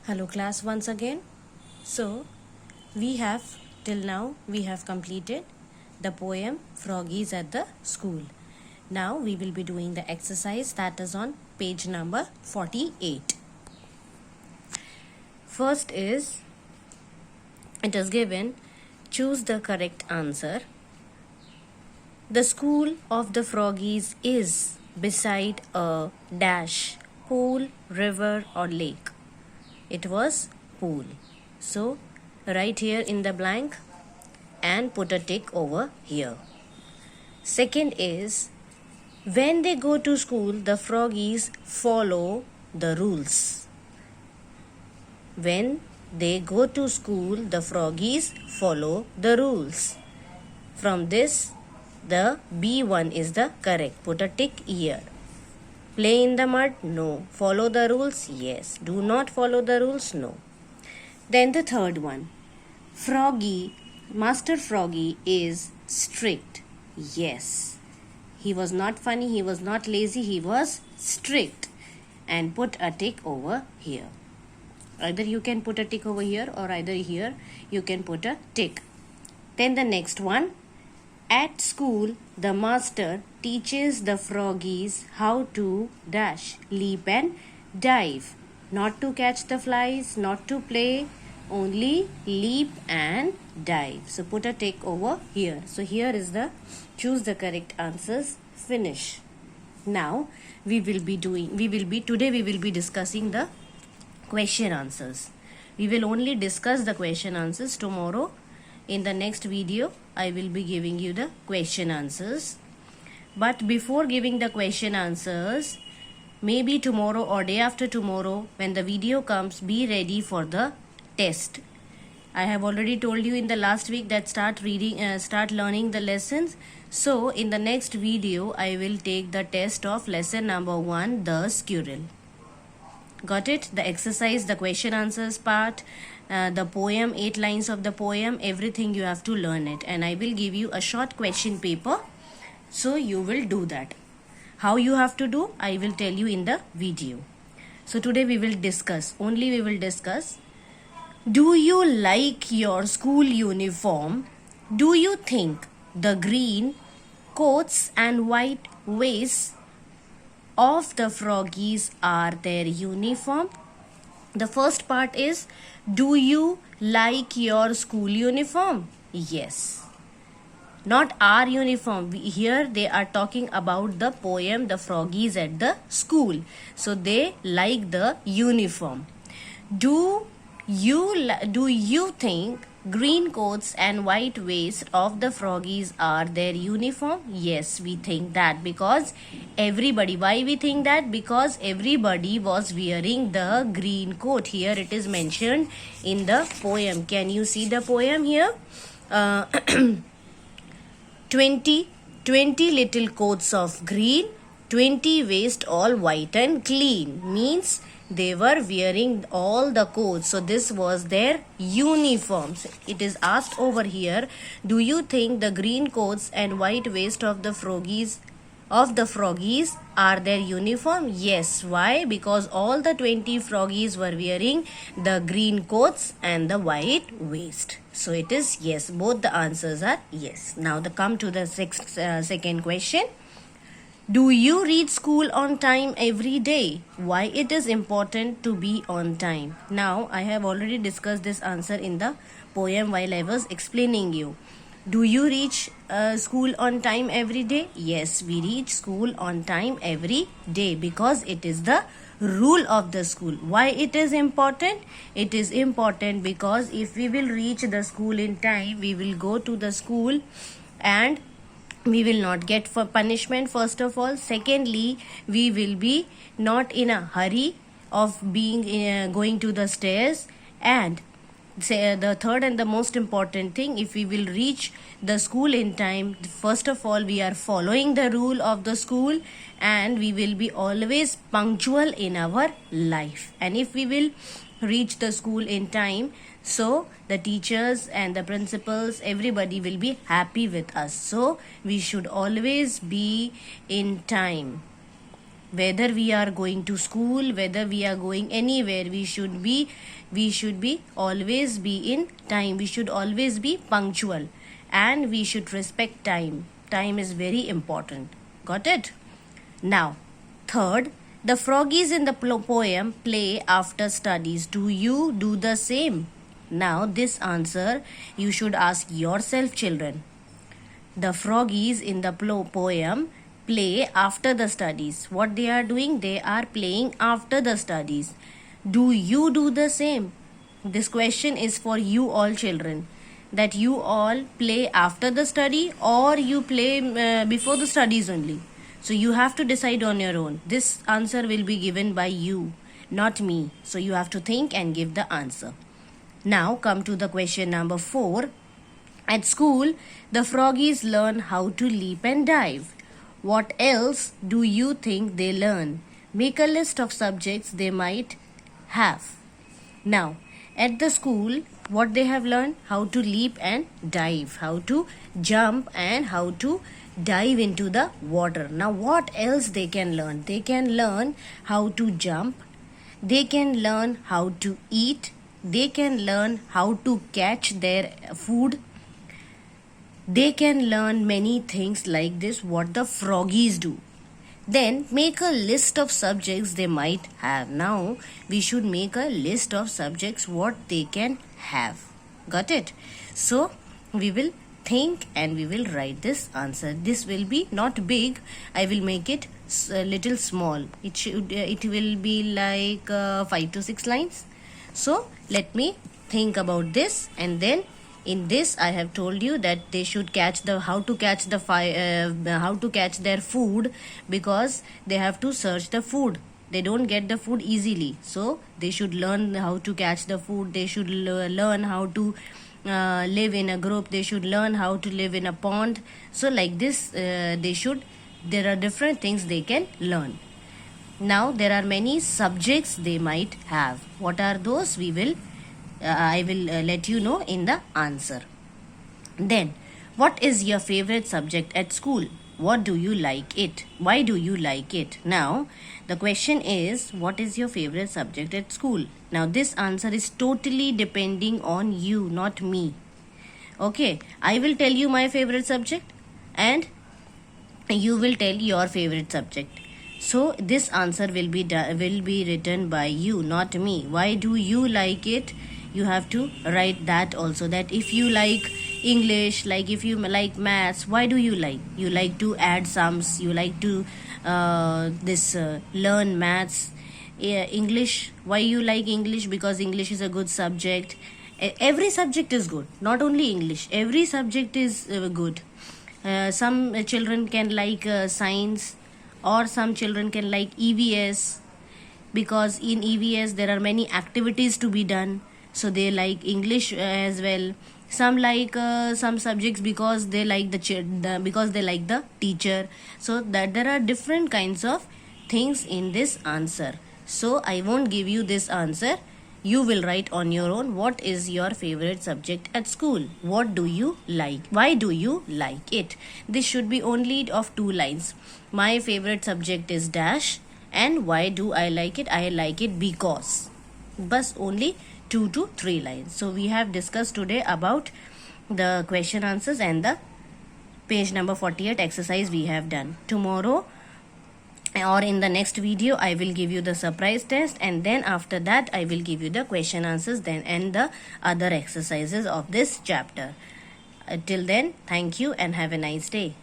Hello class once again. So we have till now we have completed the poem Froggies at the School. Now we will be doing the exercise that is on page number 48. First is it is given choose the correct answer. The school of the Froggies is beside a dash pool, river or lake. It was pool. So write here in the blank and put a tick over here. Second is when they go to school, the Froggies follow the rules. When they go to school, the Froggies follow the rules. From this, the B1 is the correct. Put a tick here. Play in the mud? No. Follow the rules? Yes. Do not follow the rules? No. Then the third one. Master Froggy is strict. Yes. He was not funny, he was not lazy, he was strict. And put a tick over here. Either you can put a tick over here or either here you can put a tick. Then the next one. At school, the master teaches the Froggies how to dash, leap and dive. Not to catch the flies, not to play, only leap and dive. So put a tick over here. So here is the choose the correct answers, finish. Now today we will be discussing the question answers. We will only discuss the question answers tomorrow. In the next video, I will be giving you the question answers. But before giving the question answers, maybe tomorrow or day after tomorrow, when the video comes, be ready for the test. I have already told you in the last week that start learning the lessons. So in the next video, I will take the test of lesson number 1, the squirrel. Got it? The exercise, the question answers part, the poem, 8 lines of the poem, everything you have to learn it. And I will give you a short question paper. So you will do that. How you have to do, I will tell you in the video. So today we will discuss, do you like your school uniform? Do you think the green coats and white waists of the Froggies are their uniform? The first part is, do you like your school uniform? Yes. Not our uniform. Here they are talking about the poem, the Froggies at the school. So they like the uniform. Do you think green coats and white waist of the Froggies are their uniform? Yes, we think that because everybody. Why we think that? Because everybody was wearing the green coat. Here it is mentioned in the poem. Can you see the poem here? 20 little coats of green, 20 waist all white and clean. Means they were wearing all the coats. So this was their uniforms. It is asked over here, do you think the green coats and white waist of the Froggies are their uniform? Yes. Why? Because all the 20 Froggies were wearing the green coats and the white waist. So it is yes. Both the answers are yes. Now come to the second question. Do you reach school on time every day? Why it is important to be on time? Now I have already discussed this answer in the poem while I was explaining you. Do you reach school on time every day? Yes, we reach school on time every day because it is the rule of the school. Why it is important? It is important because if we will reach the school in time, we will go to the school and we will not get for punishment first of all. Secondly, we will be not in a hurry of being going to the stairs. And the third and the most important thing, if we will reach the school in time, first of all we are following the rule of the school and we will be always punctual in our life. And if we will reach the school in time, so the teachers and the principals, everybody will be happy with us. So we should always be in time. whether we are going to school, whether we are going anywhere, we should be always be in time. We should always be punctual, and we should respect time. Time is very important. Got it? Now, third, the froggies in the poem play after studies. Do you do the same? Now, this answer you should ask yourself, children. The froggies in the poem play after the studies. What they are doing? They are playing after the studies. Do you do the same? This question is for you all, children. That you all play after the study, or you play before the studies only. So you have to decide on your own. This answer will be given by you, not me. So you have to think and give the answer. Now come to the question number 4. At school, the froggies learn how to leap and dive. What else do you think they learn? Make a list of subjects they might have. Now, at the school, what they have learned? How to leap and dive, how to jump and how to dive into the water. Now, what else they can learn? They can learn how to jump. They can learn how to eat. They can learn how to catch their food. They can learn many things like this, what the froggies do. Then make a list of subjects they might have. Now we should make a list of subjects what they can have. Got it? So we will think and we will write this answer. This will be not big. I will make it a little small. It will be like 5 to 6 lines. So let me think about this, and then in this I have told you that they should how to catch their food, because they have to search the food. They don't get the food easily, so they should learn how to catch the food. They should learn how to live in a group. They should learn how to live in a pond. So like this, there are different things they can learn. Now there are many subjects they might have. What are those? I will let you know in the answer. Then, what is your favorite subject at school? What do you like it? Why do you like it? Now, the question is, what is your favorite subject at school? Now, this answer is totally depending on you, not me. Okay, I will tell you my favorite subject, and you will tell your favorite subject. So this answer will be written by you, not me. Why do you like it? You have to write that also, that if you like English, like if you like maths, why do you like? You like to add sums, you like to learn maths. English, why you like English? Because English is a good subject. Every subject is good, not only English. Every subject is good. Some children can like science, or some children can like EVS, because in EVS there are many activities to be done. So they like English as well. Some like some subjects because they like because they like the teacher. So that there are different kinds of things in this answer. So I won't give you this answer. You will write on your own. What is your favorite subject at school? What do you like? Why do you like it? This should be only of 2 lines. My favorite subject is dash, and why do I like it? I like it because. Bus only 2 to 3 lines. So we have discussed today about the question answers and the page number 48 exercise we have done. Tomorrow or in the next video I will give you the surprise test, and then after that I will give you the question answers then and the other exercises of this chapter. Till then, thank you and have a nice day.